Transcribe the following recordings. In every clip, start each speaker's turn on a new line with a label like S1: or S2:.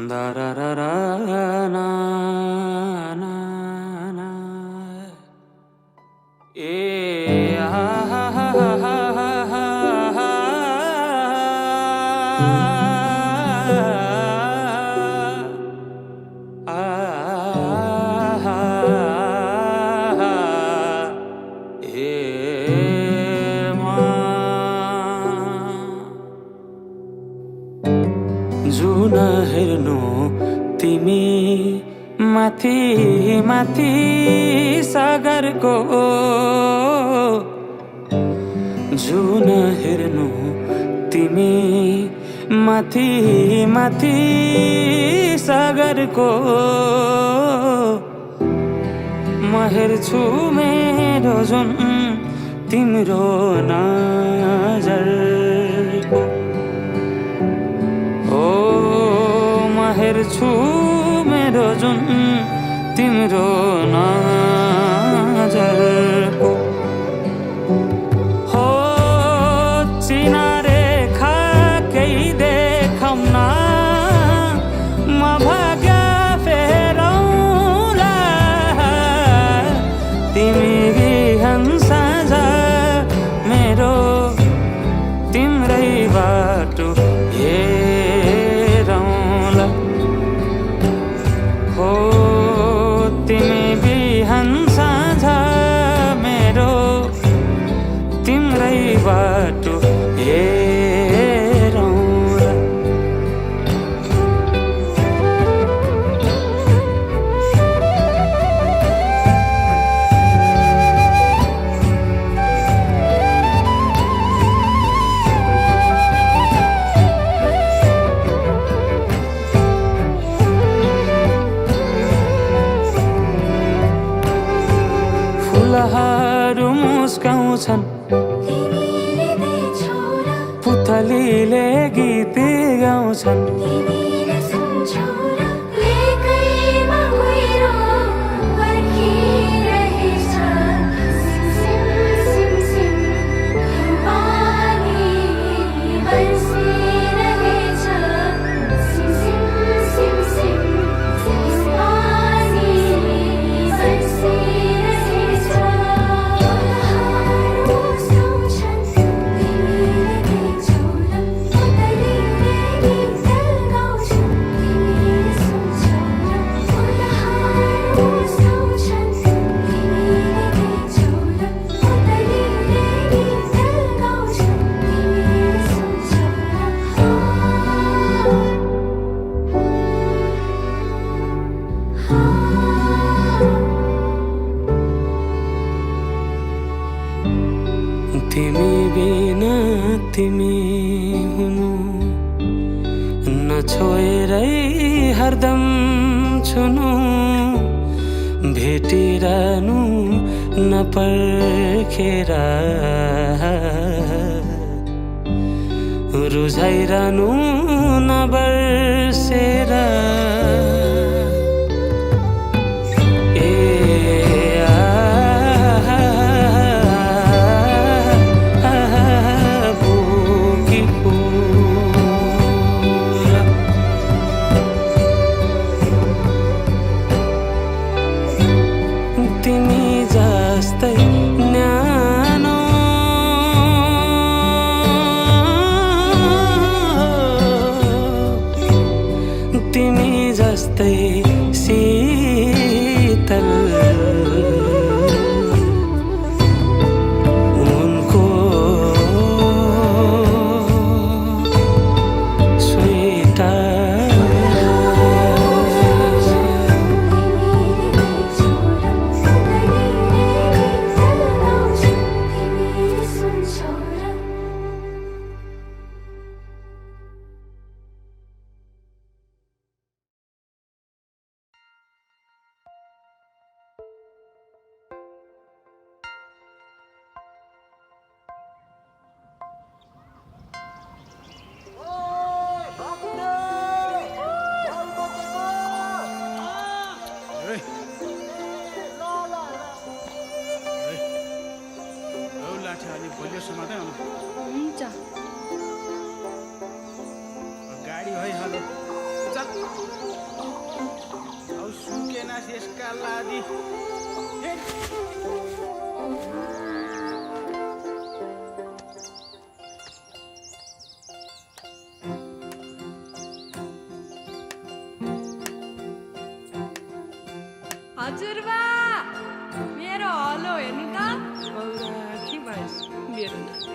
S1: Da-ra-ra-ra-na, na, na. जुन हेर्नु तिमी माथि माथि सागरको जुन हेर्नु तिमी माथि माथि सागरको म हेर्छु मेरो जुन तिम्रो नजरको हेर्छु मेरो जुन तिम्रो नजरको हो चिनारेखा केही देखाउन म भाग्य फेरौँला तिमी बिहान साँझ मेरो तिम्रै बाटो तिमी बिहान साँझ मेरो तिम्रै बाटो हेरौँला फुलहरू मुस्काउँछन् पुतलीले गीत गाउँछन् तिमी बिना तिमी हुनु नछोएरै हरदम छुनु भेटिरहनु नपर्खेर रुझाइरहनु नबर्सेर तिमी जस्तै न्यानो तिमी जस्तै शीतल उनको
S2: गाडी है हालो चल त्यसका लादी
S3: हजुरबा मेरो हलो हेर्नु त
S1: औराखी बाइस मेरो नाति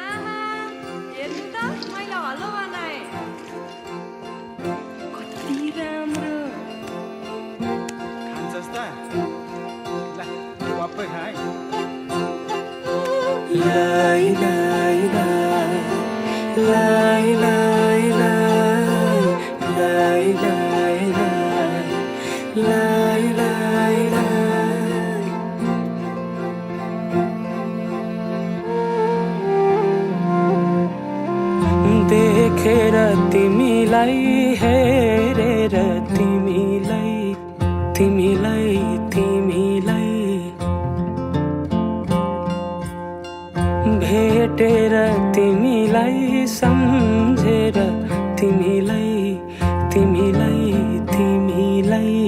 S3: आहा हेर्नु त मैले हलो बनाएँ
S1: कति राम्रो
S2: खान्छस् त ल वाप्पै खा है
S1: लाई लाई लाई लाई लाई लाई लाई लाई लाई लाई लाई देखेर तिमीलाई हेरेर तिमीलाई तिमीलाई तिमीलाई भेटेर तिमीलाई सम्झेर तिमीलाई तिमीलाई तिमीलाई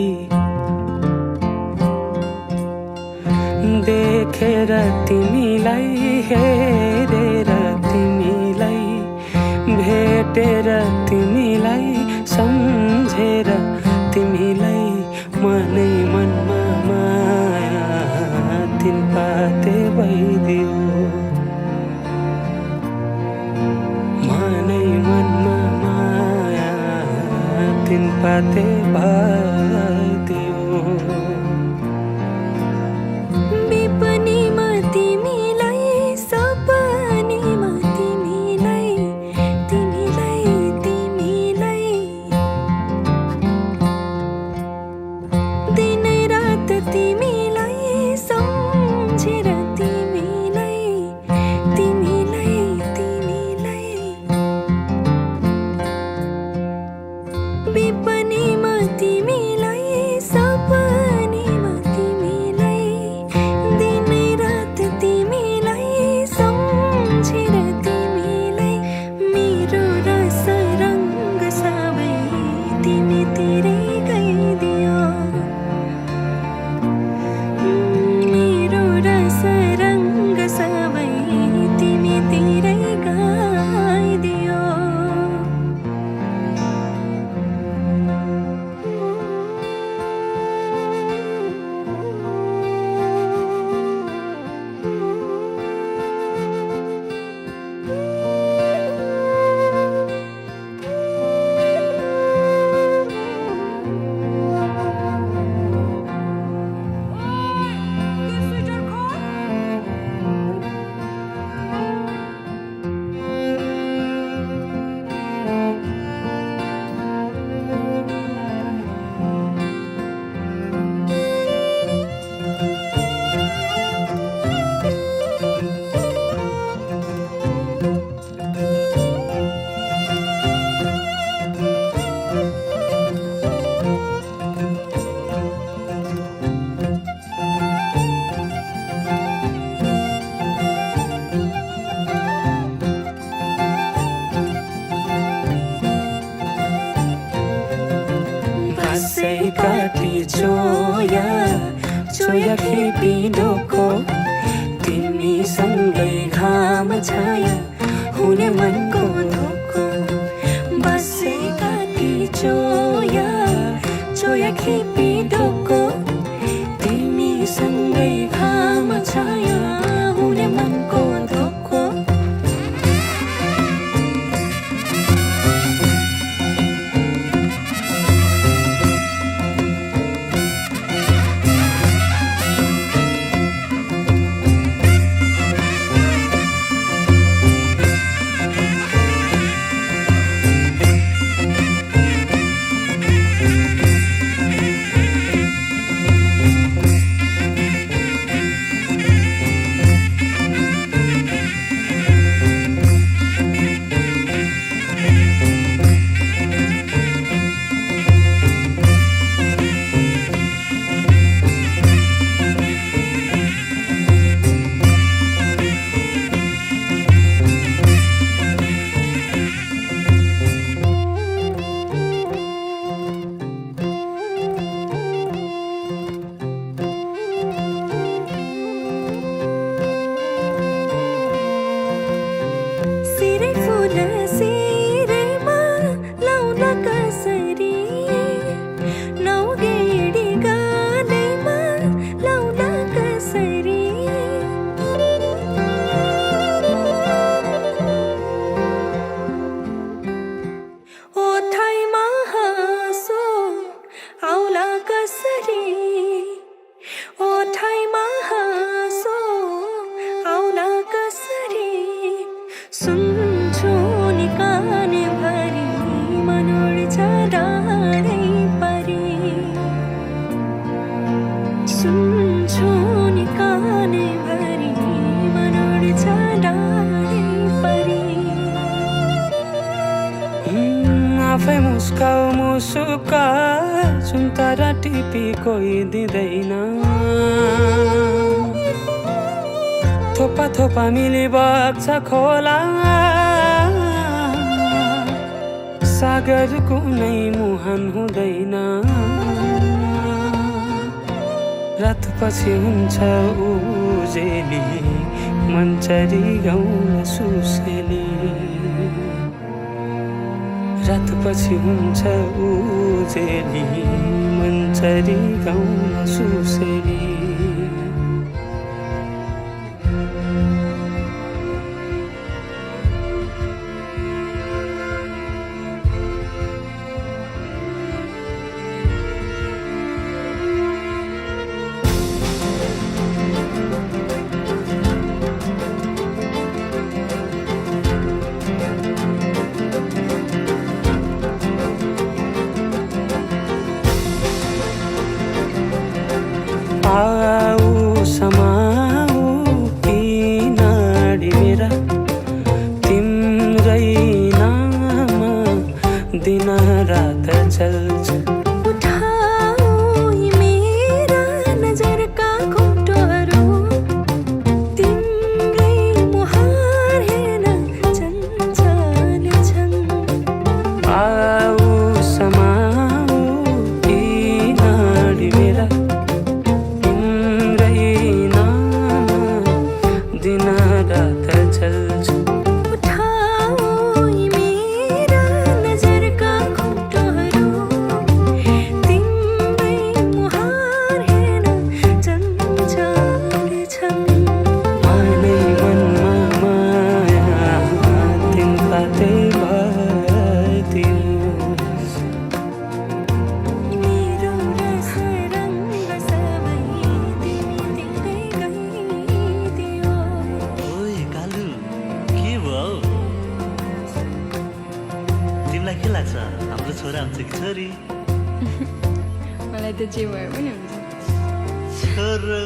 S1: देखेर तिमीलाई हेरेर तिमीलाई भेटेर तिमीलाई सम्झेर तिमीलाई मनै मनमा माया तिन पाते भइदियो मनै मनमा माया तिन पाते भइदियो
S3: विपनीमा तिमीलाई सपनीमा तिमीलाई तिमीलाई तिमीलाई दिनै रात तिमीलाई सम्झेर तिमीलाई तिमीलाई तिमीलाई विपनीमा तिमीलाई सपनीमा तिमीलाई दिनै रात तिमीलाई सम्झेर तिमीलाई मेरो रस रङ्ग सबै तिमीतिरै गइदियो मेरो रस रङ्ग सबै तिमीतिरै गइदियो
S1: बासै काटी चोया चोया खेपी डोको तिमीसँगै घाम छाया हुने मनको धोको बासै काटी चोया चोया खेपी डोको तिमीसँगै घाम छाया हुने मनको धोको
S4: मुस्काऊ मुसुका जुन तारा टिपी कोही दिँदैन थोपा थोपा मिली बग्छ खोला सागर कुनै मुहान हुँदैन रात पछि हुन्छ उजेली मन्चरी गाउन सुसेली रात पछि हुन्छ उजेली मन्चरी गाउन सुसेली आऊ समाऊ नाडी मेरा तिम्रै नाम दिन रात चल्छ
S3: उठाऊ मेरा नजर का घुम्टोहरू तिम्रै मुहार हेर्न चञ्चल छन्
S4: आऊ समाऊ नाडी मेरा
S5: के लाग्छ हाम्रो छोरा हुन्छ कि छोरी
S1: मलाई त जे भयो पनि हुन्छ
S5: छोरो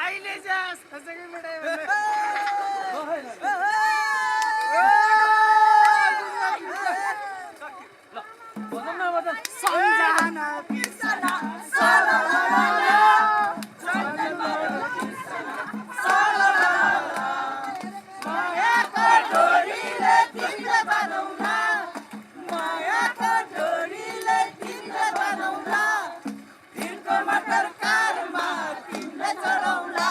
S2: आइले जास खसेको मिठाई सम्झना बिर्सना मायाको डोरीले तिमीले बनाउला मायाको डोरीले तिमीले बनाउला दिनको मटर कारमा तिमीले चढाउला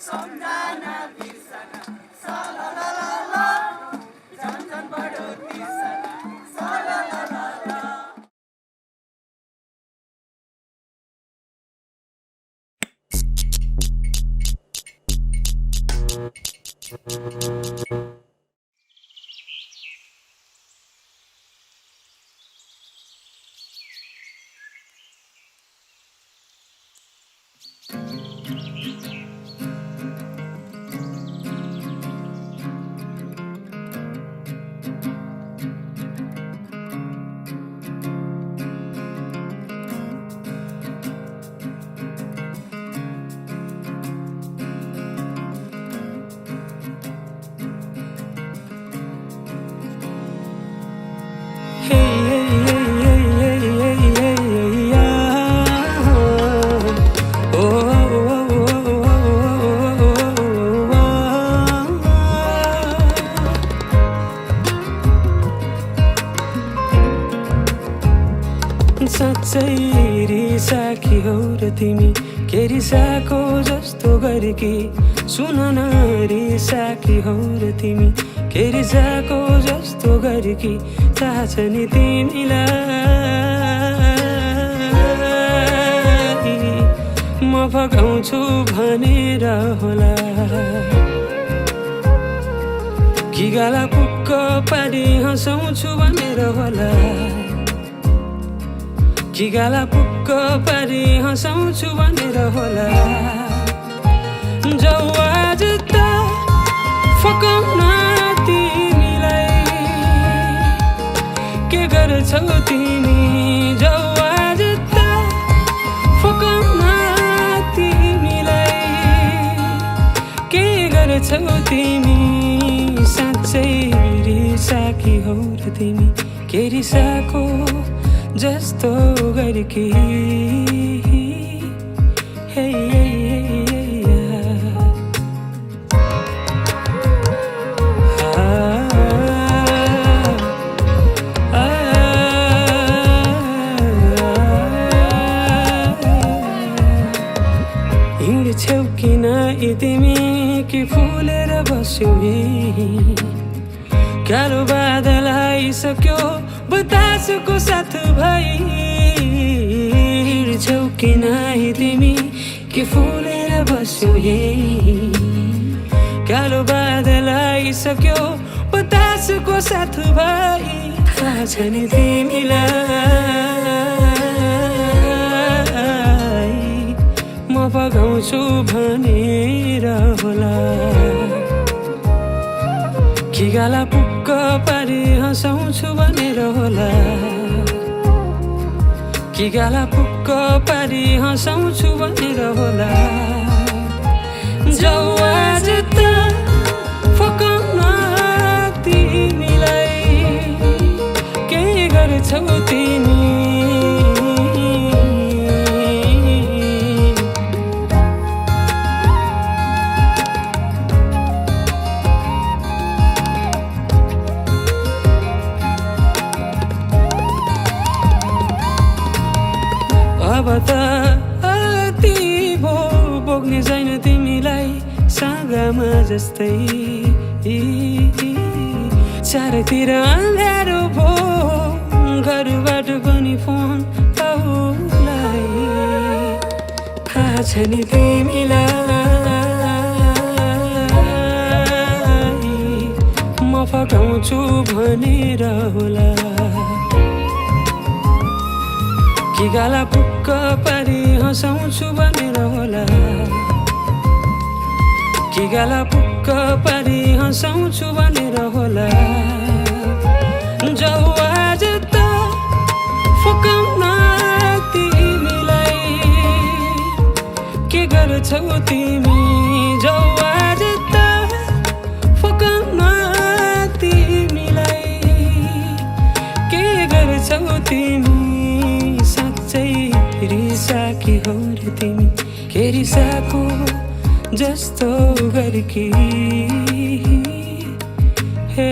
S2: सम्झना बिर्सना सलललल झन् झन् बढो बिर्सना सलललल
S4: साँच्चै रिसाकी हौ र तिमी के रिसाको जस्तो गरिकी सुन न रिसाकी हौ र तिमी के रिसाको जस्तो गरिकी चाहछ नि तिमीलाई म फकाउँछु भनेर होला कि गाला पुक्क पारी हँसाउँछु भनेर होला कि गाला पुक्क पारी हँसाउँछु भनेर होला जाऊ आज त फकाउन तिमीलाई के गर्छौ तिमी जाऊ आज त फकाउन तिमीलाई के गर्छौ तिमी साँच्चै रिसाकी हौ र तिमी के रिसाको जस्तो गर्की हे हिँड्छौ किन तिमी कि फुलेर बस्यौ कालो बादल आइसक्यो बतासको साथ भाइ हिँड्छौ किन तिमी कि फुलेर बस्यौ कालो बादल आइसक्यो बतासको साथ भाइ थाहा छ नि तिमीलाई म फकाउँछु भनेर होला कि गाला पुक्क पारी हँसाउँछु भनेर होला कि गाला पुक्क पारी हँसाउँछु भनेर होला जाऊ आज त फकाउन तिमीलाई के गर्छौ तिमी अब त अति भो बोक्ने छैन तिमीलाई सागामा जस्तै चारैतिर अँध्यारो भो घरबाट पनि फोन आउलाई थाहा छ नि तिमीलाई म फकाउँछु भनेर होला कि गाला पुक्क पारी हँसाउँछु भनेर होला कि गाला पुक्क पारी हँसाउँछु भनेर होला जाऊ आज त फकाउन तिमीलाई के गर्छौ तिमी जाऊ आज त फकाउन तिमीलाई के गर्छौ तिमी रिसाकी हौ र तिमी के रिसाको जस्तो गर्की हे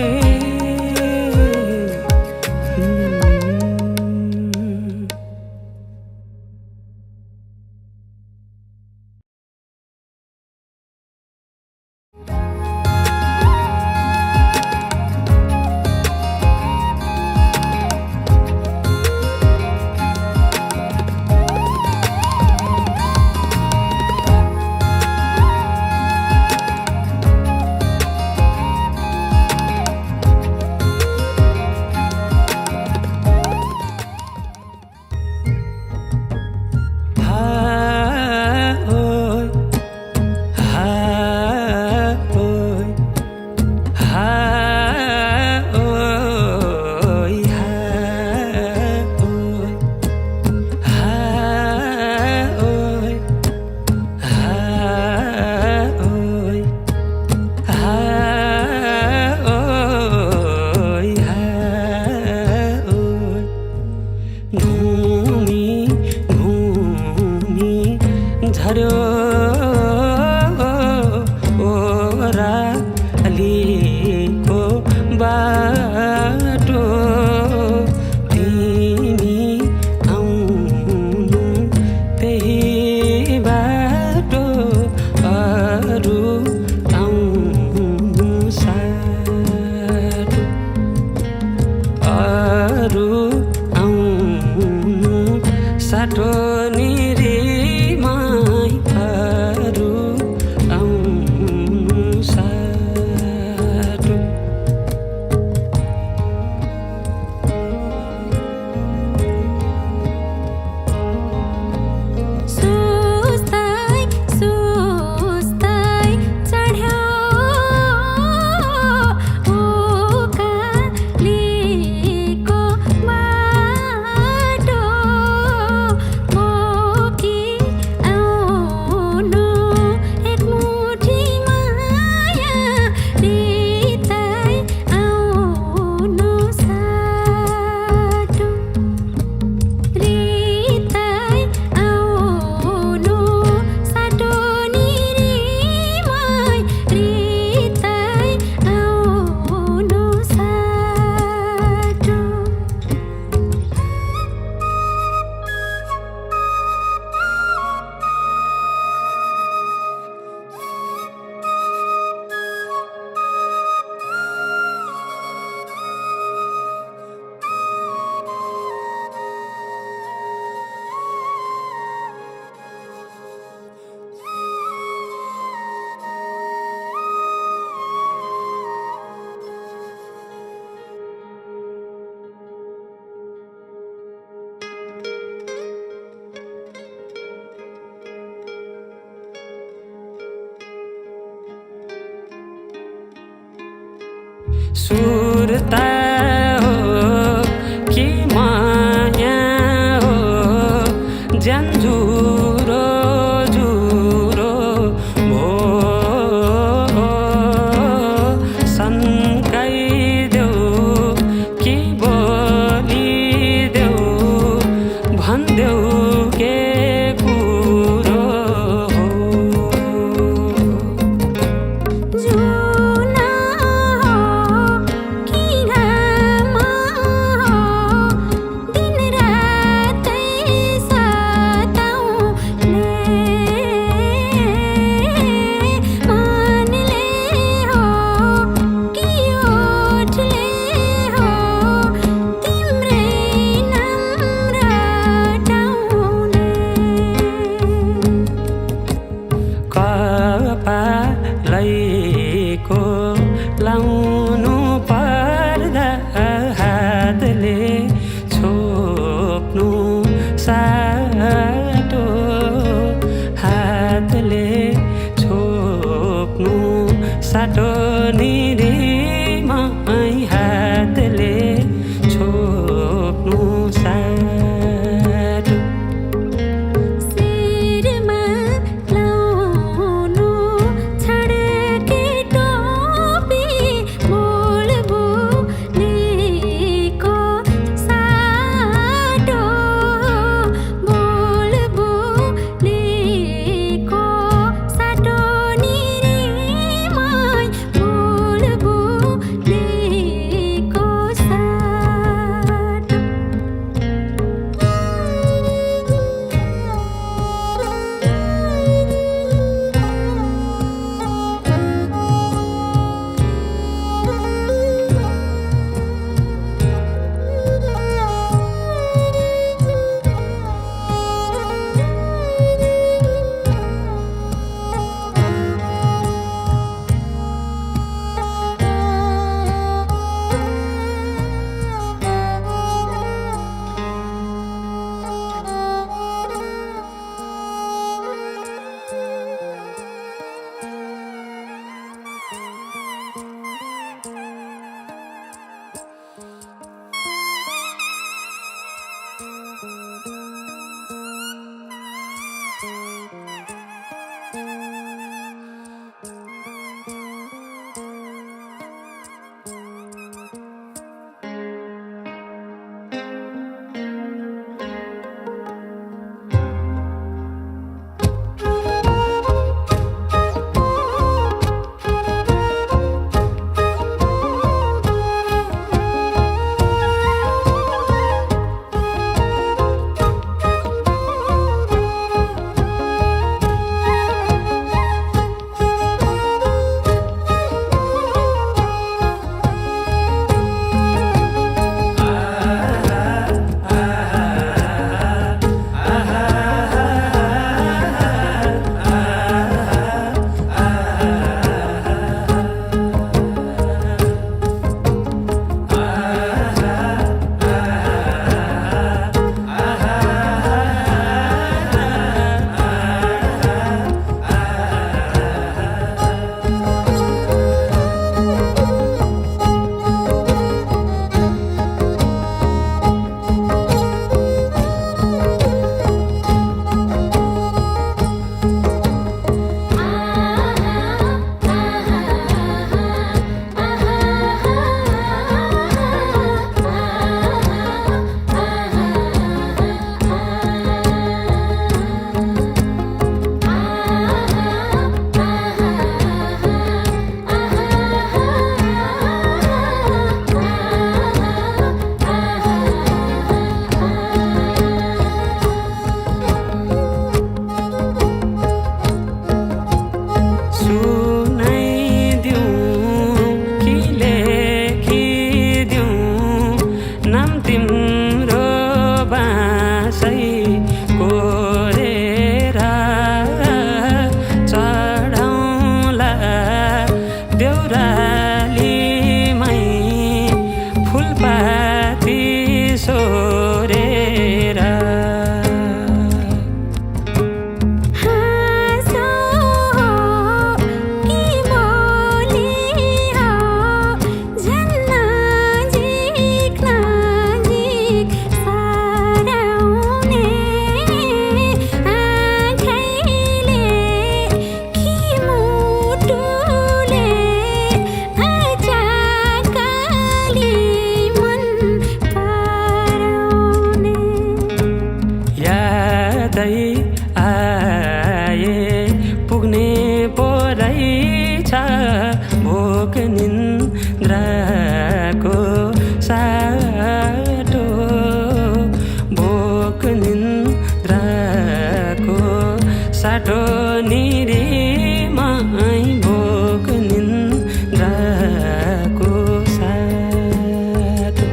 S4: साटो निरी सुरता हो कि माया हो ज्यान जुरो जुरो भो सन्काइदेऊ कि बोलिदेऊ भन्देऊ के कुरो हो
S3: जुना हो कि घाम हो दिन रातै सताउने
S4: साटो निरीमाई भोक निन्द्राको साटो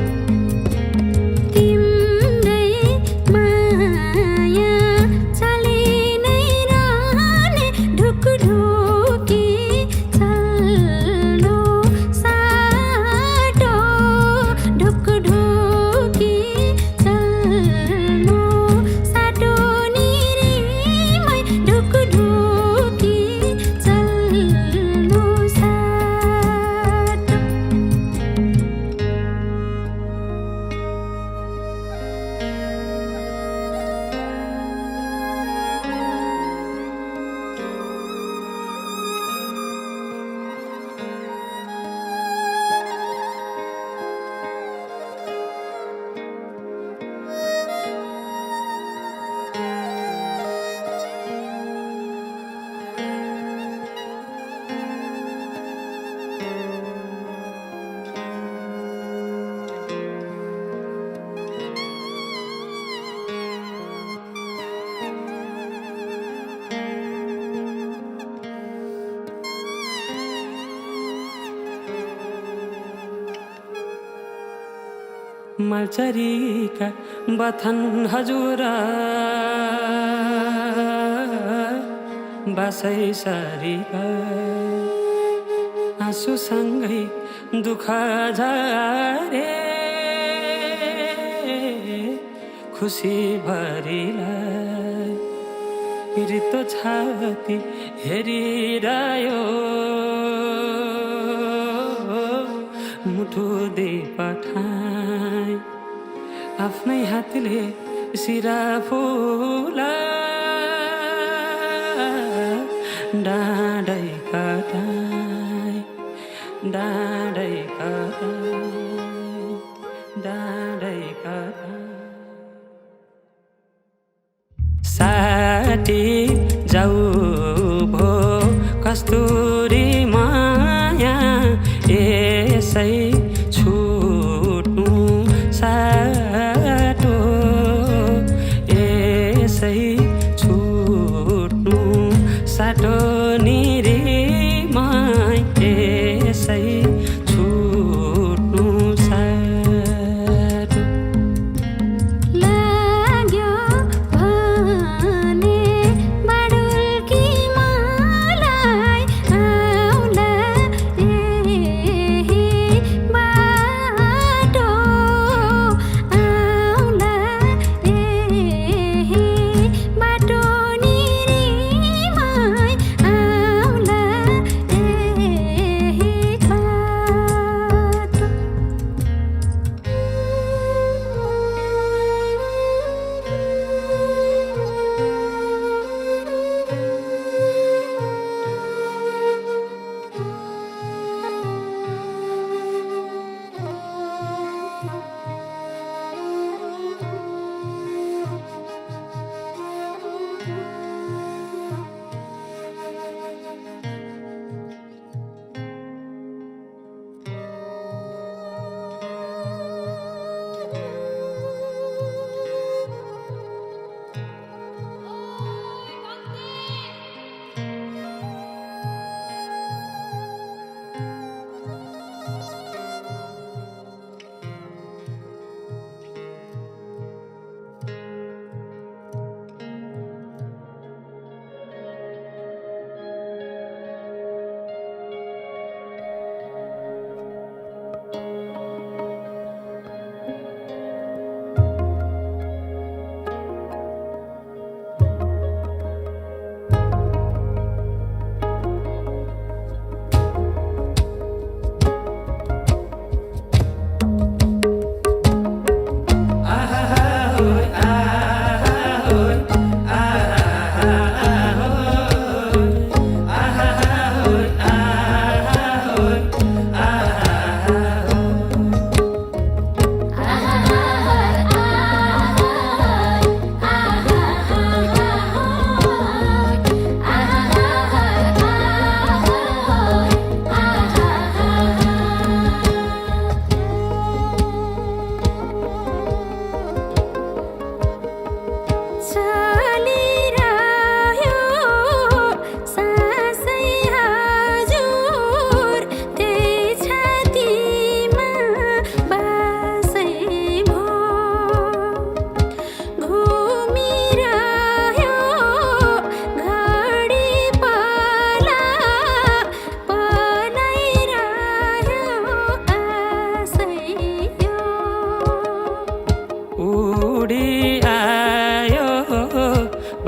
S3: तिम्रै माया चले नै रहने ढुकढुकी चल्लो साटो ढुकढुकी चल्लो साटो निरीमै ढुकढुकी चल्लो साटो
S4: मालचरीका बथन हजुर बासै सरीका आँसुसँगै दुःख झरे खुसी भरिलाई रित्तो छाती हेरिरह्यो मुठु दे पठाई आफ्नै हातले सिरा फुला डाँडै कटाई डाँडै कटाई डाँडै कटाई साटी जाऊ भो कस्तुरी माया यसै छुट्नु साटो यसै छुट्नु साटो निरीमाई यसै छुट्नु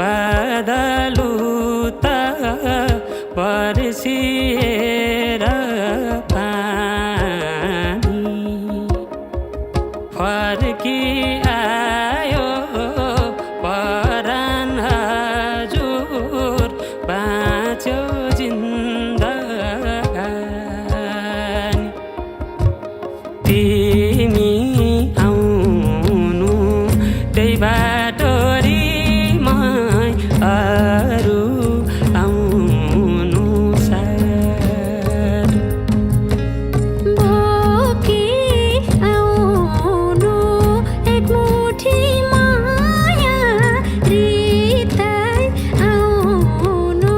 S4: बादलु त बर्सिएर पानी फर्की आयो परान हजुर बाँच्यो जिन्दगानी तिमी आउनु त्यही बाटोरीमै अरू आउनु साथ
S3: बोकी आउनु एक मुठी माया हृदय आउनु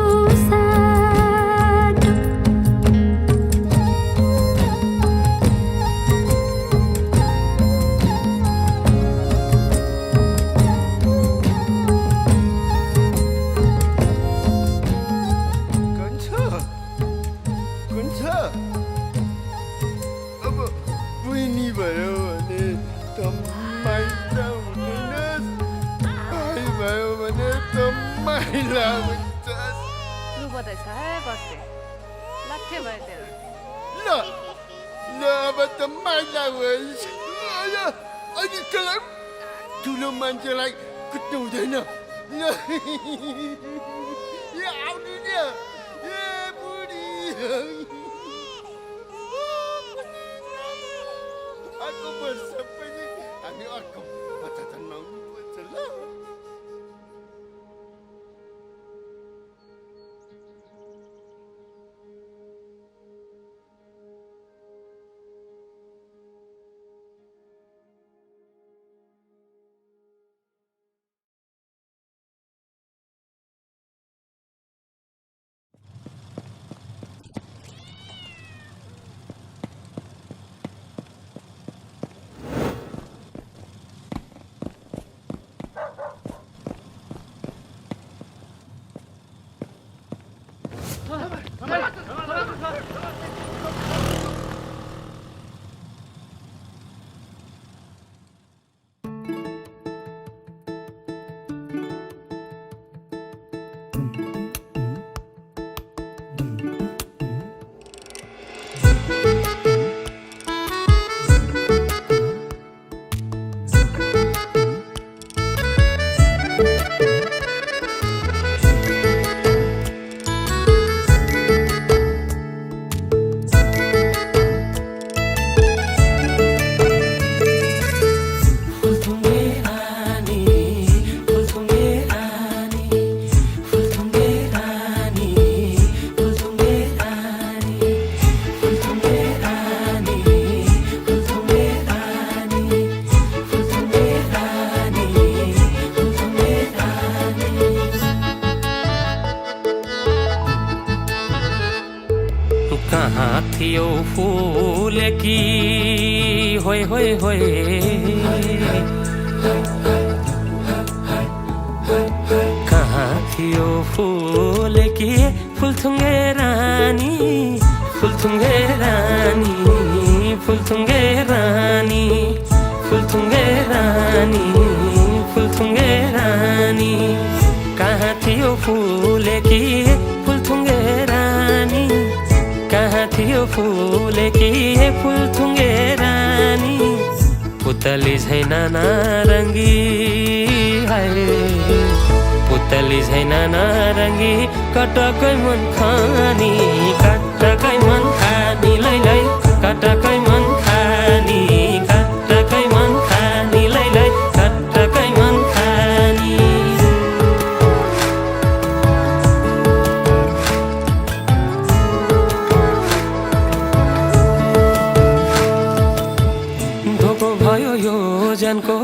S3: साथ
S6: कुन्छ अब बहिनी भयो भने त माइला हुँदैनस् भाइ भयो भने त माइला हुन्छस्
S7: लु बताइछ है बस्ते लाठे भयो तेरो
S6: ल ल अब त माइला होस् अनि तँलाई ठुलो मान्छेलाई कुट्नु हुँदैन ल आउनु नि बुढी अर्को वर्ष पनि हामी अर्को बच्चा जन्माउनु पर्छ ल
S4: कहाँ थियो फूल की होय होय होय कहाँ थियो फूल की फुलथुङ्गे रानी फुलथुङ्गे रानी फुलथुङ्गे रानी फुलथुङ्गे रानी फुलथुङ्गे रानी कहाँ थियो फूल की फुलथुङ्गे रानी कहाँ थियो फूल की फुलथुङ्गे रानी पुतली छैन नारङ्गी हाय पुतली छैन नारङ्गी कटकै मन खानी कटकै मन खानी लै लै कटकै मन खानी कटकै मन खानी लै लै कटकै मन खानी धोको भयो यो जनको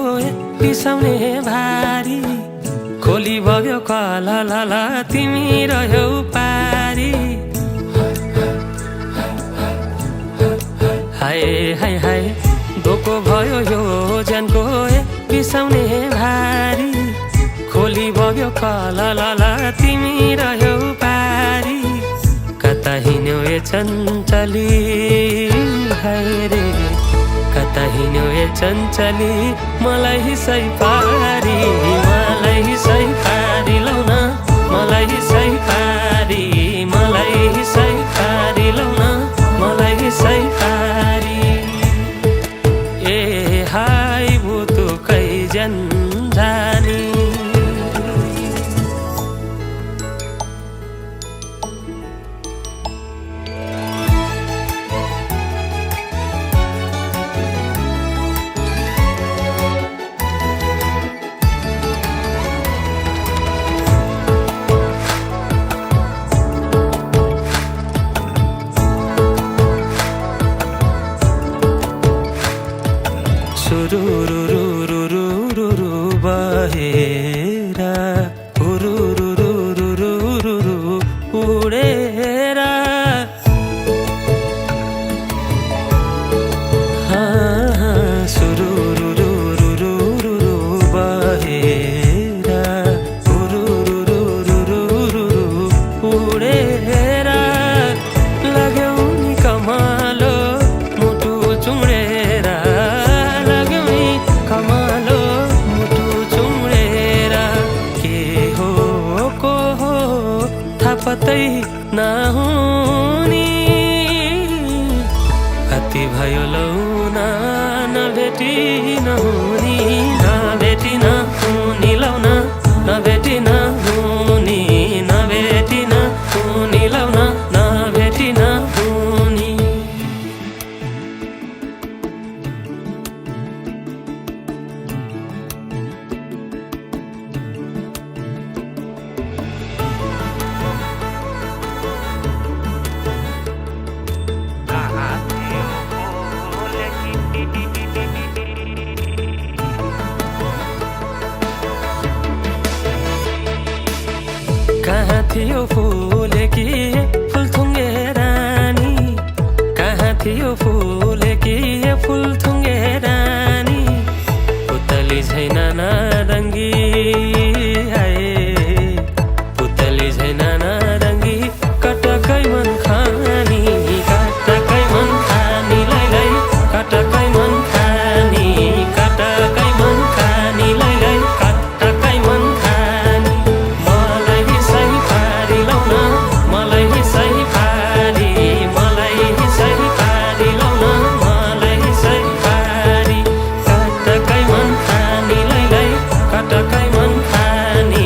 S4: बिसाउने भारी खोली बग्यो कला लाला तिमी रह्यौ पारी हाय हाय हाय धोको भयो यो जनको बिसाउने भारी खोली बग्यो कला लाला तिमी रह्यौ पारी कता हिँड्यौ ए चञ्चली हाय रे कता हिँड्यो ए चञ्चली मलाई सै पारी मलाई सै पारी लाउन मलाई सै पारी मलाई सै पारी लाउन मलाई सै पारी ए हाई भुतु कै जन्जानी सुरुरुरुरुरुरुरु बहेरा हुरुरुरुरुरुरु उडेरा सुरुरुरुरुरुरु बहेरा हुरुरुरुरुरुरु उडेरा लाग्यौ नि कमालो मुटु चुडेरा कमालो मुटु चुडेर के हो को हो थाहा पत्तै नहुनी कति भयो लौना नभेटी नहुनी नभेटी नहुनी लौना नभेटी नहुनी नभेटी नहुनी लौना नभेटी नहुनी कहाँ थियो फुलेकी फुलथुङ्गे रानी कहाँ थियो फुलेकी फुलथुङ्गे रानी पुतली छैन नारङ्गी आए पुतली छैन नारङ्गी कटकै मन खानी कटकै मन खानी लै लै कटकै मन खानी कटकै मन खानी लै लै कटकै मन खानी मलाई सै पारी लाउन मलाई सै पारी मलाई सै पारी लाउन मलाई सै पारी कटकै मन खानी लै लै कटकै मन खानी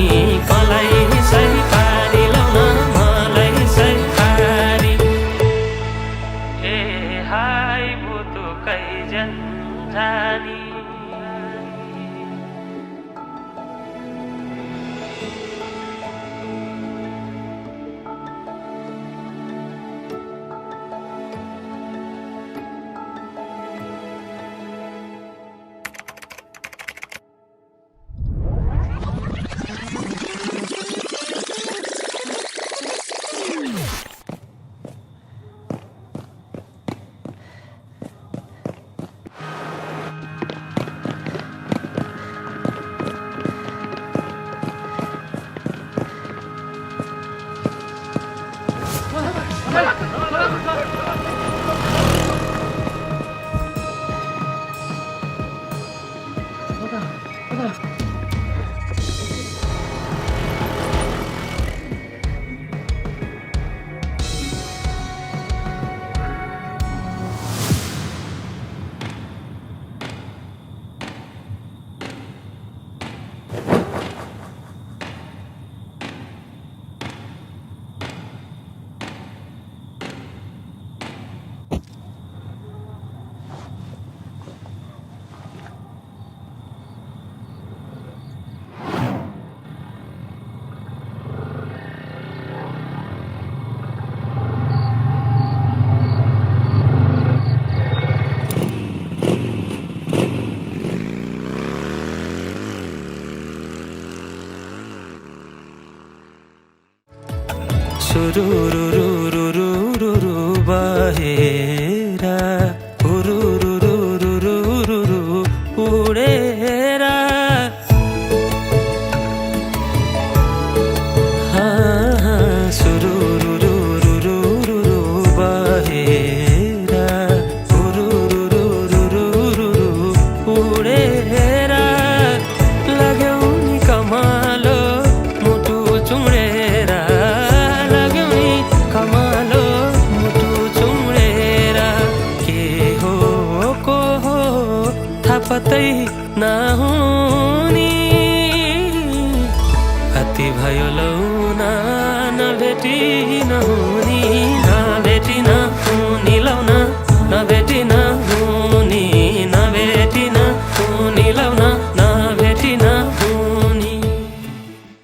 S4: मलाई सै पारी लाउन मलाई सै पारी ए हाई भुतु कै जन्जानी सुरुरुरुरुरुरु बहेरा हुरुरुरुरुरुरु उडेरा सुरुरुरुरुरुरु बहेरा हुरुरुरुरुरु पत्तै नहुनी कति भयो लौ न भेटी नहुनी